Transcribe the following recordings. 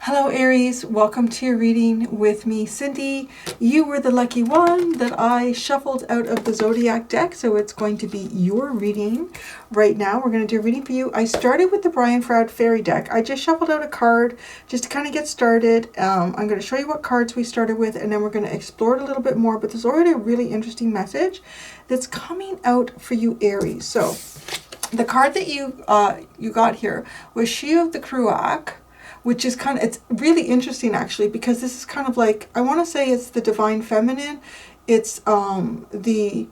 Hello Aries, welcome to your reading with me, Cindy. You were the lucky one that I shuffled out of the Zodiac deck, so it's going to be your reading right now. We're going to do a reading for you. I started with the Brian Froud Fairy deck. I just shuffled out a card just to kind of get started. I'm going to show you what cards we started with, and then we're going to explore it a little bit more, but there's already a really interesting message that's coming out for you, Aries. So the card that you got here was She of the Cruac, which is kind of, it's really interesting actually, because this is kind of like, I want to say it's the divine feminine. It's the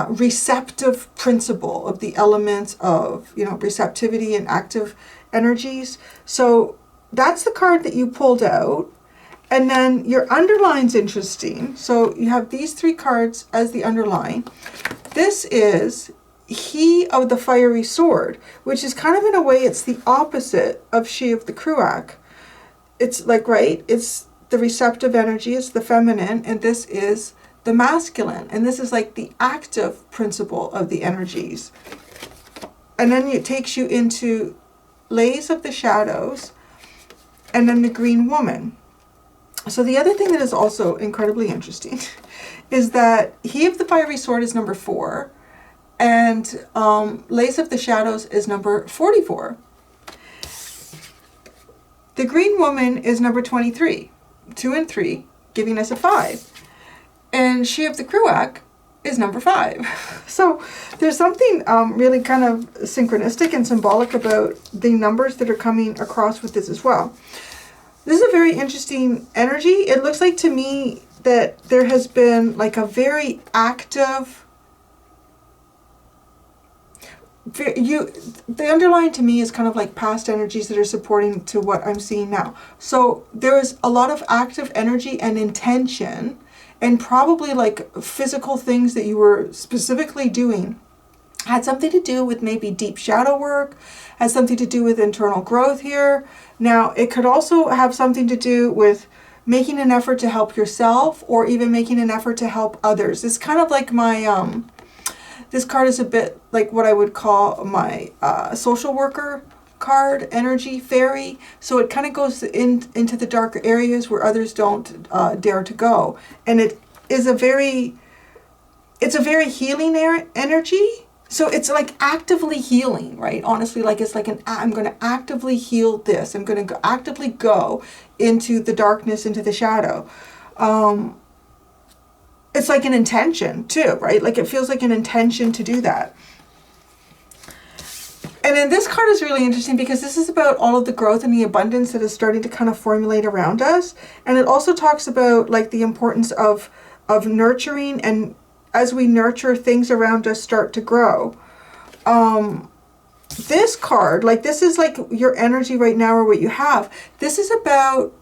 receptive principle of the elements of, receptivity and active energies. So that's the card that you pulled out. And then your underline's interesting. So you have these three cards as the underline. This is He of the Fiery Sword, which is kind of, in a way, it's the opposite of She of the Cruac. It's like, right, it's the receptive energy, it's the feminine, and this is the masculine. And this is like the active principle of the energies. And then it takes you into Lays of the Shadows, and then the Green Woman. So the other thing that is also incredibly interesting is that He of the Fiery Sword is number 4. And Lays of the Shadows is number 44. The Green Woman is number 23, 2 and 3, giving us a 5. And She of the Cruac is number 5. So there's something really kind of synchronistic and symbolic about the numbers that are coming across with this as well. This is a very interesting energy. It looks like to me that there has been like a very active, the underline to me is kind of like past energies that are supporting to what I'm seeing now. So there is a lot of active energy and intention, and probably like physical things that you were specifically doing had something to do with maybe deep shadow work, had something to do with internal growth here. Now it could also have something to do with making an effort to help yourself, or even making an effort to help others. It's kind of like my this card is a bit like what I would call my social worker card, energy fairy. So it kind of goes into the darker areas where others don't dare to go. And it is it's a very healing energy. So it's like actively healing, right? Honestly, like it's like I'm going to actively heal this. I'm going to actively go into the darkness, into the shadow. It's like an intention too, right? Like it feels like an intention to do that. And then this card is really interesting because this is about all of the growth and the abundance that is starting to kind of formulate around us. And it also talks about like the importance of nurturing, and as we nurture, things around us start to grow. This card, like this is like your energy right now, or what you have. This is about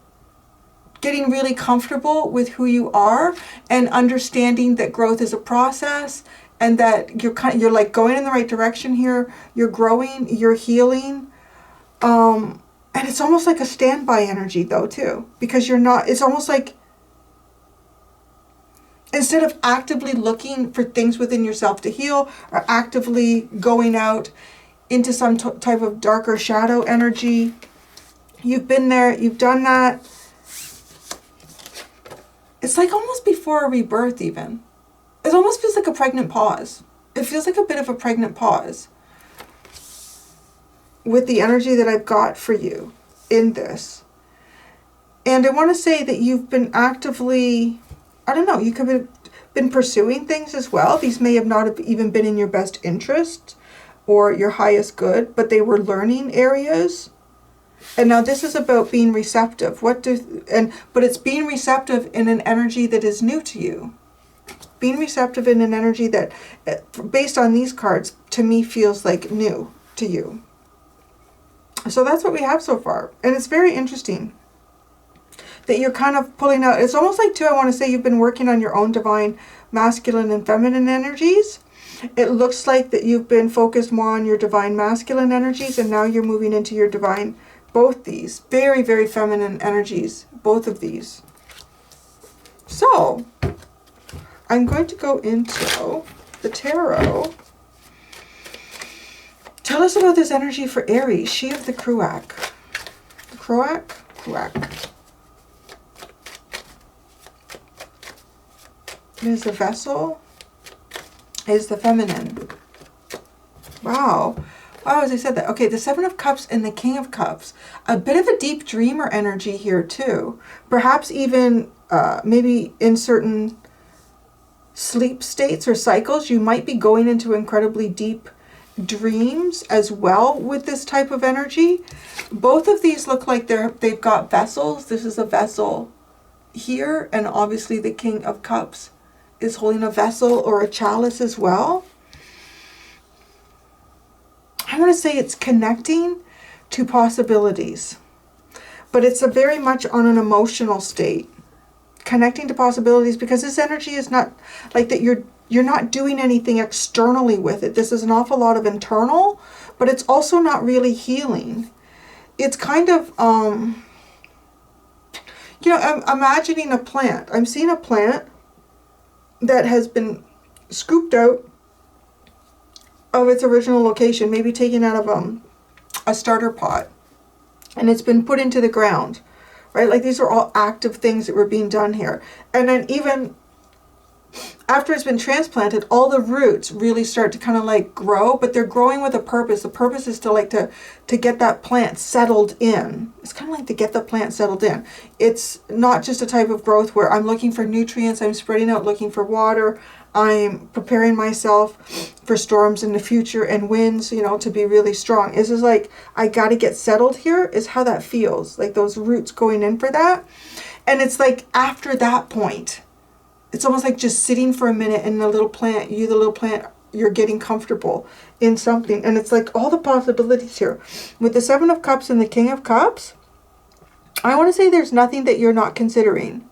getting really comfortable with who you are and understanding that growth is a process, and that you're like going in the right direction here. You're growing, you're healing. And it's almost like a standby energy though too, because it's almost like instead of actively looking for things within yourself to heal, or actively going out into some type of darker shadow energy, you've been there, you've done that. It's like almost before a rebirth even. It almost feels like a pregnant pause. It feels like a bit of a pregnant pause with the energy that I've got for you in this. And I want to say that you've been actively, I don't know, you could have been pursuing things as well. These may have not have even been in your best interest or your highest good, but they were learning areas. And now this is about being receptive. But it's being receptive in an energy that is new to you. Being receptive in an energy that, based on these cards, to me feels like new to you. So that's what we have so far. And it's very interesting that you're kind of pulling out. It's almost like, too, I want to say you've been working on your own divine masculine and feminine energies. It looks like that you've been focused more on your divine masculine energies, and now you're moving into your divine, both these very, very feminine energies, both of these. So I'm going to go into the tarot. Tell us about this energy for Aries, She of the Cruac. The Cruac? Correct. Is the vessel. Is the feminine. Wow. Wow, as I said that. Okay, the Seven of Cups and the King of Cups. A bit of a deep dreamer energy here too. Perhaps even maybe in certain sleep states or cycles, you might be going into incredibly deep dreams as well with this type of energy. Both of these look like they've got vessels. This is a vessel here, and obviously the King of Cups is holding a vessel or a chalice as well. I want to say it's connecting to possibilities, but it's a very much on an emotional state. Connecting to possibilities, because this energy is not like that you're not doing anything externally with it. This is an awful lot of internal, but it's also not really healing. It's kind of you know, I'm imagining a plant. I'm seeing a plant that has been scooped out of its original location, maybe taken out of a starter pot, and it's been put into the ground. Right? Like these are all active things that were being done here. And then even after it's been transplanted, all the roots really start to kind of like grow, but they're growing with a purpose. The purpose is to like to get that plant settled in. It's kind of like to get the plant settled in. It's not just a type of growth where I'm looking for nutrients, I'm spreading out looking for water, I'm preparing myself for storms in the future and winds, you know, to be really strong. This is like, I got to get settled here, is how that feels. Like those roots going in for that. And it's like after that point, it's almost like just sitting for a minute in the little plant, the little plant, you're getting comfortable in something. And it's like all the possibilities here. With the Seven of Cups and the King of Cups, I want to say there's nothing that you're not considering.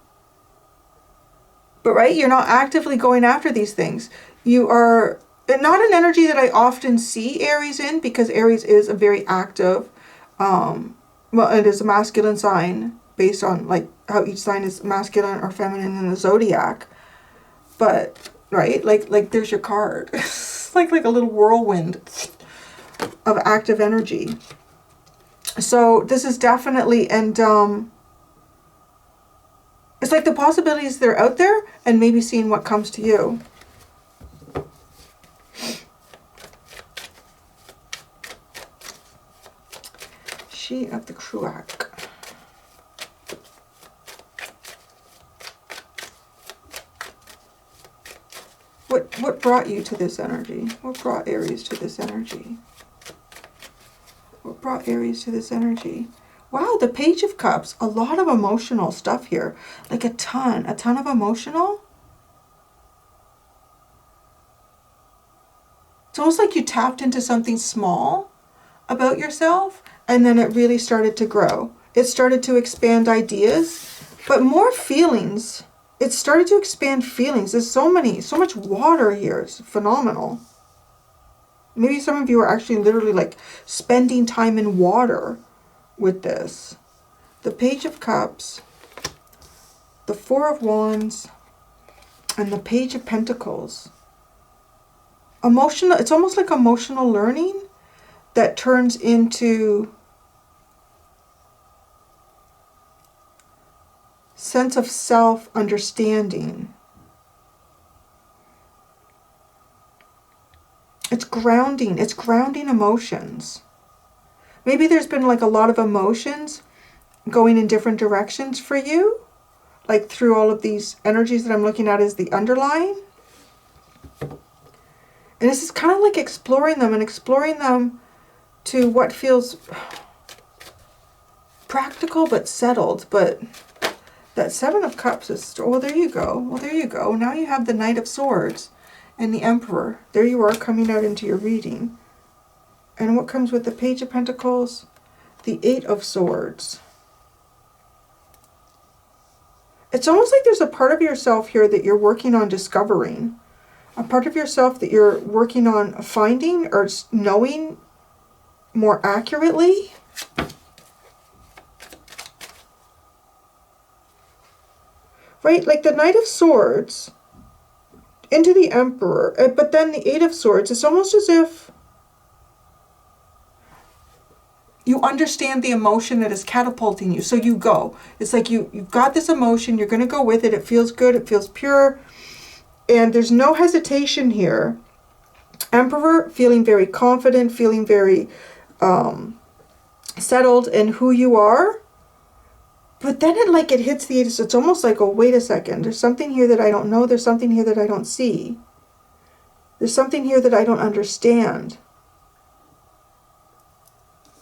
But right, you're not actively going after these things. You are not an energy that I often see Aries in, because Aries is a very active, well, it is a masculine sign based on like how each sign is masculine or feminine in the zodiac. But right, like there's your card. It's like a little whirlwind of active energy. So this is definitely, and it's like the possibilities that are out there and maybe seeing what comes to you. She of the Cruac. What brought you to this energy? What brought Aries to this energy? What brought Aries to this energy? Wow, the Page of Cups. A lot of emotional stuff here. Like a ton of emotional. It's almost like you tapped into something small about yourself, and then it really started to grow. It started to expand ideas, but more feelings. It started to expand feelings. There's so much water here. It's phenomenal. Maybe some of you are actually literally like spending time in water with this. The Page of Cups, the Four of Wands, and the Page of Pentacles. Emotional, it's almost like emotional learning that turns into sense of self-understanding. It's grounding emotions. Maybe there's been like a lot of emotions going in different directions for you, like through all of these energies that I'm looking at as the underlying. And this is kind of like exploring them to what feels practical but settled. But that Seven of Cups is, oh, there you go. Well, there you go. Now you have the Knight of Swords and the Emperor. There you are coming out into your reading. And what comes with the Page of Pentacles? The Eight of Swords. It's almost like there's a part of yourself here that you're working on discovering. A part of yourself that you're working on finding or knowing more accurately. Right, like the Knight of Swords into the Emperor, but then the Eight of Swords. It's almost as if you understand the emotion that is catapulting you. So you go. It's like you've got this emotion. You're going to go with it. It feels good. It feels pure. And there's no hesitation here. Emperor, feeling very confident, feeling very settled in who you are. But then it hits the 8. So it's almost like, oh, wait a second. There's something here that I don't know. There's something here that I don't see. There's something here that I don't understand.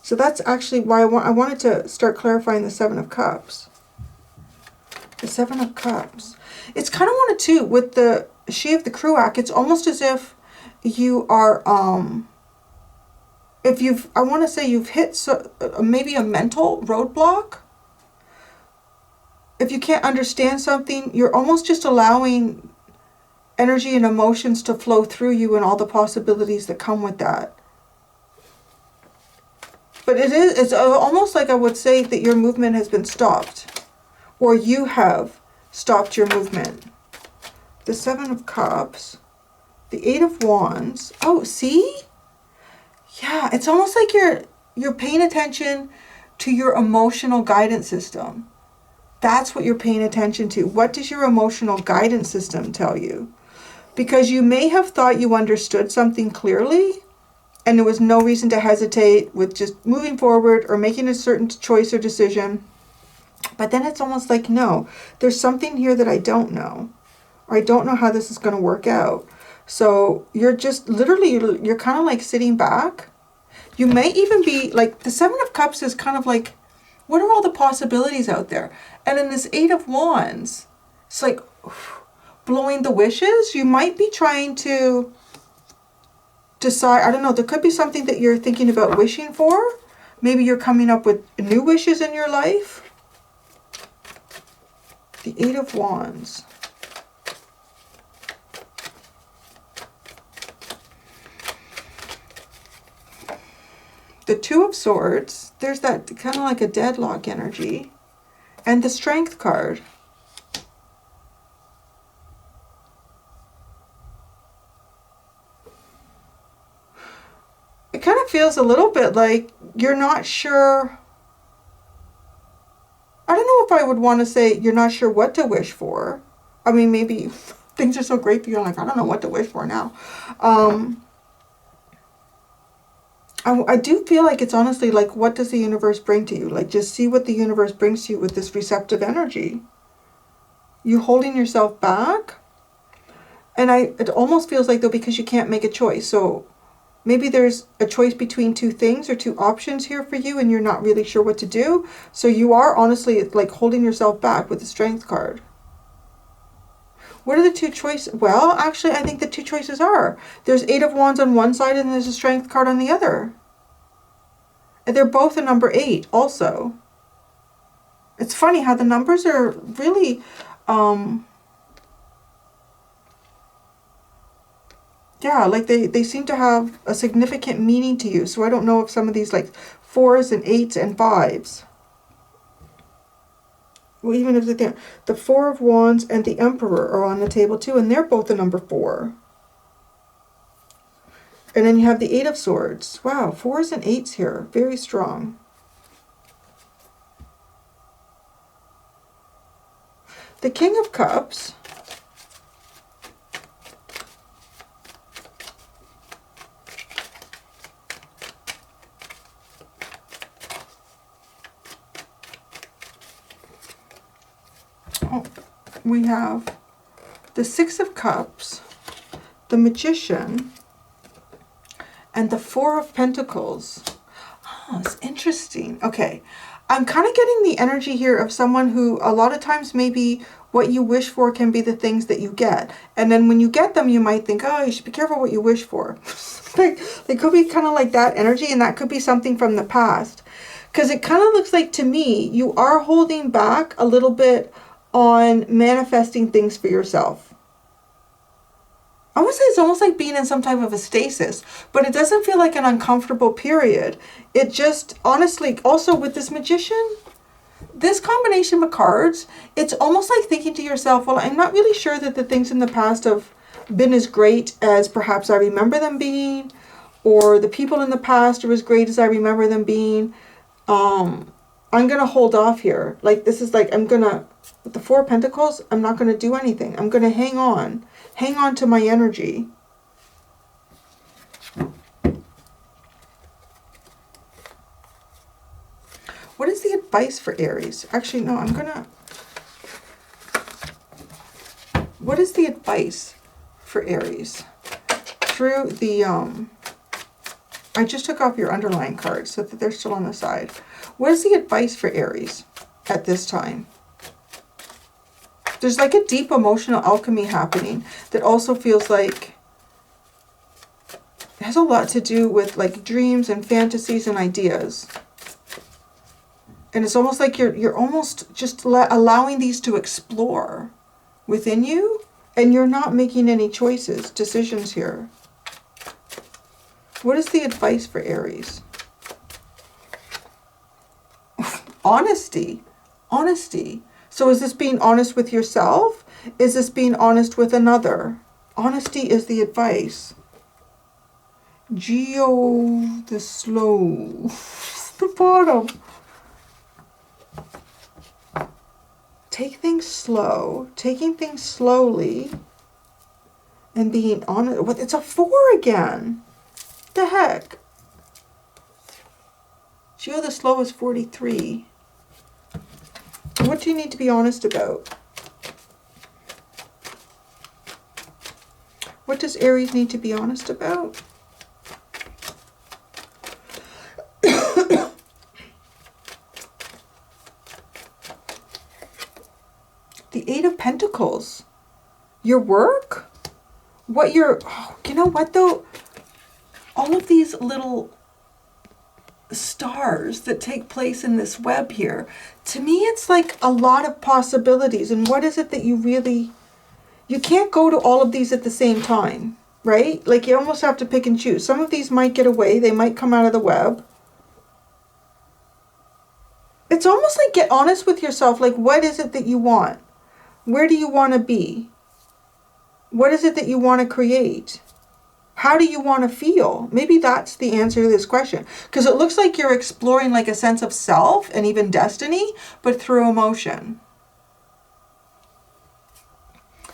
So that's actually why I wanted to start clarifying the 7 of Cups. The 7 of Cups. It's kind of one of two. With the She of the Cruac, it's almost as if you are, I want to say you've hit maybe a mental roadblock. If you can't understand something, you're almost just allowing energy and emotions to flow through you and all the possibilities that come with that. But it's almost like I would say that your movement has been stopped, or you have stopped your movement. The 7 of Cups, the 8 of Wands. Oh, see? Yeah, it's almost like you're paying attention to your emotional guidance system. That's what you're paying attention to. What does your emotional guidance system tell you? Because you may have thought you understood something clearly, and there was no reason to hesitate with just moving forward or making a certain choice or decision. But then it's almost like, no, there's something here that I don't know. Or I don't know how this is going to work out. So you're just literally, you're kind of like sitting back. You may even be like, the 7 of Cups is kind of like, what are all the possibilities out there? And in this 8 of Wands, it's like blowing the wishes. You might be trying to decide, I don't know, there could be something that you're thinking about wishing for. Maybe you're coming up with new wishes in your life. The 8 of Wands. The 2 of Swords, there's that kind of like a deadlock energy. And the Strength card. It kind of feels a little bit like you're not sure. I don't know if I would want to say you're not sure what to wish for. I mean, maybe things are so great for you, like, I don't know what to wish for now. I do feel like it's honestly like, what does the universe bring to you? Like, just see what the universe brings to you with this receptive energy. You holding yourself back. And it almost feels like, though, because you can't make a choice. So maybe there's a choice between two things or two options here for you, and you're not really sure what to do. So you are honestly like holding yourself back with the Strength card. What are the two choices? Well, actually, I think the two choices are. There's 8 of Wands on one side and there's a Strength card on the other. And they're both a number 8 also. It's funny how the numbers are really... yeah, like they seem to have a significant meaning to you. So I don't know if some of these like 4s and 8s and 5s. Well, even if the 4 of Wands and the Emperor are on the table too, and they're both a number 4. And then you have the 8 of Swords. Wow, 4s and 8s here. Very strong. The King of Cups. We have the 6 of Cups, the Magician, and the 4 of Pentacles. Oh, it's interesting. Okay, I'm kind of getting the energy here of someone who a lot of times maybe what you wish for can be the things that you get. And then when you get them, you might think, oh, you should be careful what you wish for. Like, they could be kind of like that energy, and that could be something from the past. Because it kind of looks like, to me, you are holding back a little bit on manifesting things for yourself. I would say it's almost like being in some type of a stasis, but it doesn't feel like an uncomfortable period. It just, honestly, also with this Magician, this combination of cards, it's almost like thinking to yourself, well, I'm not really sure that the things in the past have been as great as perhaps I remember them being, or the people in the past are as great as I remember them being. I'm going to hold off here. Like, this is like, I'm going to, with the Four of Pentacles, I'm not going to do anything. I'm going to hang on to my energy. What is the advice for Aries? Actually, no, I'm going to, what is the advice for Aries? Through the, I just took off your underlying cards so that they're still on the side. What is the advice for Aries at this time? There's like a deep emotional alchemy happening that also feels like it has a lot to do with like dreams and fantasies and ideas. And it's almost like you're almost just allowing these to explore within you, and you're not making any decisions here. What is the advice for Aries? Honesty. Honesty. So is this being honest with yourself? Is this being honest with another? Honesty is the advice. Geo the slow. The bottom. Take things slow. Taking things slowly. And being honest. It's a 4 again. The heck? Geo the slow is 43. What do you need to be honest about? What does Aries need to be honest about? The 8 of Pentacles. Your work? What your... Oh, you know what though? All of these little stars that take place in this web here, to me it's like a lot of possibilities. And what is it that you really... You can't go to all of these at the same time, right? Like you almost have to pick and choose. Some of these might get away. They might come out of the web. It's almost like get honest with yourself. Like, what is it that you want? Where do you want to be? What is it that you want to create? How do you want to feel? Maybe that's the answer to this question. Because it looks like you're exploring like a sense of self and even destiny, but through emotion.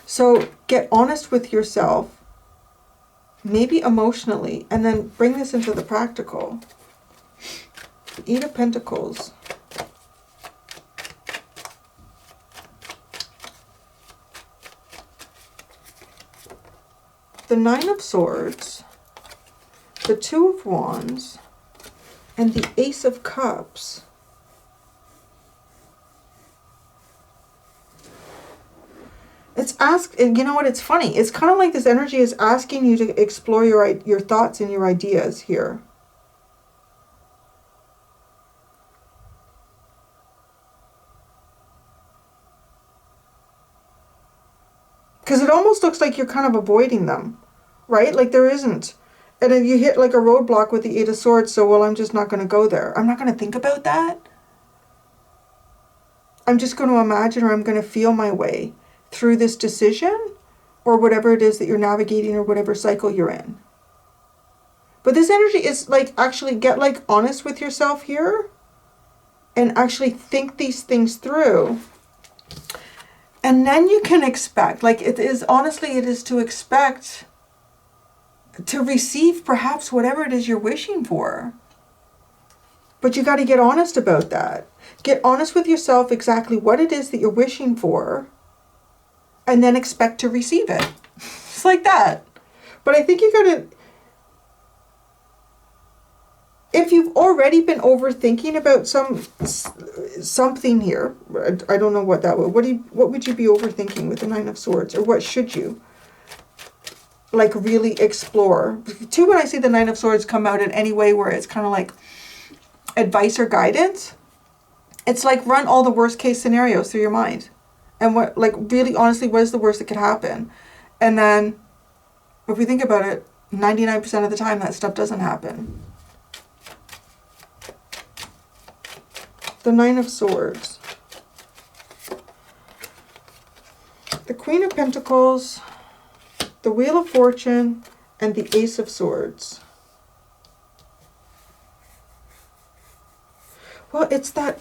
So get honest with yourself, maybe emotionally, and then bring this into the practical. 8 of Pentacles. The 9 of Swords, the 2 of Wands, and the Ace of Cups. It's and you know what, it's funny. It's kind of like this energy is asking you to explore your thoughts and your ideas here. Because it almost looks like you're kind of avoiding them, right? Like there isn't. And then you hit like a roadblock with the 8 of Swords, so, well, I'm just not going to go there. I'm not going to think about that. I'm just going to imagine, or I'm going to feel my way through this decision or whatever it is that you're navigating or whatever cycle you're in. But this energy is like, actually get like honest with yourself here and actually think these things through. And then you can expect, like it is, honestly, it is to expect to receive perhaps whatever it is you're wishing for. But you got to get honest about that. Get honest with yourself exactly what it is that you're wishing for, and then expect to receive it. It's like that. But I think you got to, if you've already been overthinking about something here, I don't know what that would, what would you be overthinking with the 9 of Swords, or what should you like really explore? Too, when I see the 9 of Swords come out in any way where it's kind of like advice or guidance, it's like run all the worst case scenarios through your mind. And what, like, really honestly, what is the worst that could happen? And then if we think about it, 99% of the time that stuff doesn't happen. The 9 of Swords. The Queen of Pentacles, the Wheel of Fortune, and the Ace of Swords. Well, it's that...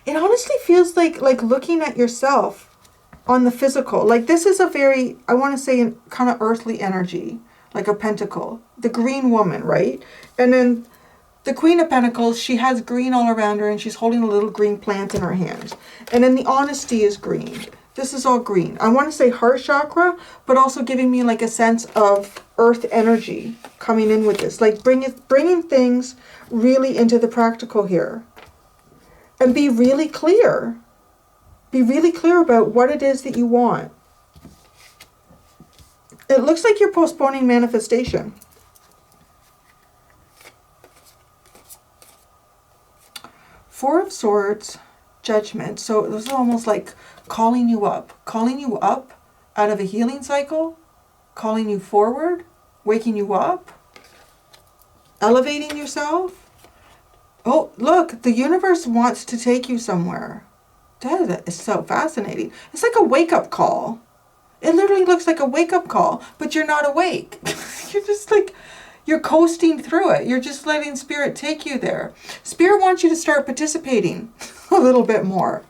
It honestly feels like looking at yourself on the physical. Like this is a very, I want to say, kind of earthly energy, like a pentacle. The green woman, right? And then the Queen of Pentacles, she has green all around her and she's holding a little green plant in her hand. And then the honesty is green. This is all green. I want to say heart chakra, but also giving me like a sense of earth energy coming in with this. Like bringing things really into the practical here. And be really clear. Be really clear about what it is that you want. It looks like you're postponing manifestation. Four of Swords, Judgment. So this is almost like calling you up out of a healing cycle, calling you forward, waking you up, elevating yourself. Oh, look, the universe wants to take you somewhere. That is so fascinating. It's like a wake-up call. It literally looks like a wake-up call, but you're not awake. You're just like, you're coasting through it. You're just letting Spirit take you there. Spirit wants you to start participating a little bit more.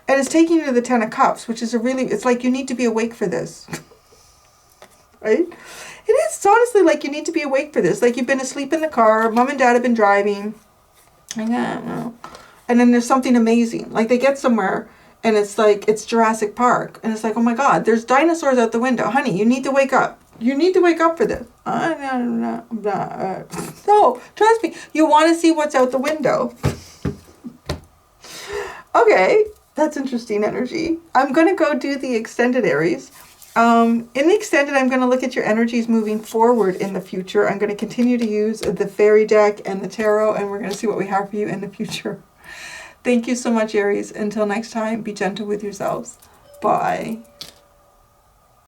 And it's taking you to the Ten of Cups, which is it's like you need to be awake for this. Right? It is honestly like you need to be awake for this. Like you've been asleep in the car, mom and dad have been driving. And then there's something amazing. Like they get somewhere and it's like, it's Jurassic Park. And it's like, oh my God, there's dinosaurs out the window. Honey, you need to wake up. You need to wake up for this. No, trust me. You want to see what's out the window. Okay, that's interesting energy. I'm going to go do the extended Aries. In the extended, I'm going to look at your energies moving forward in the future. I'm going to continue to use the fairy deck and the tarot, and we're going to see what we have for you in the future. Thank you so much, Aries. Until next time, be gentle with yourselves. Bye.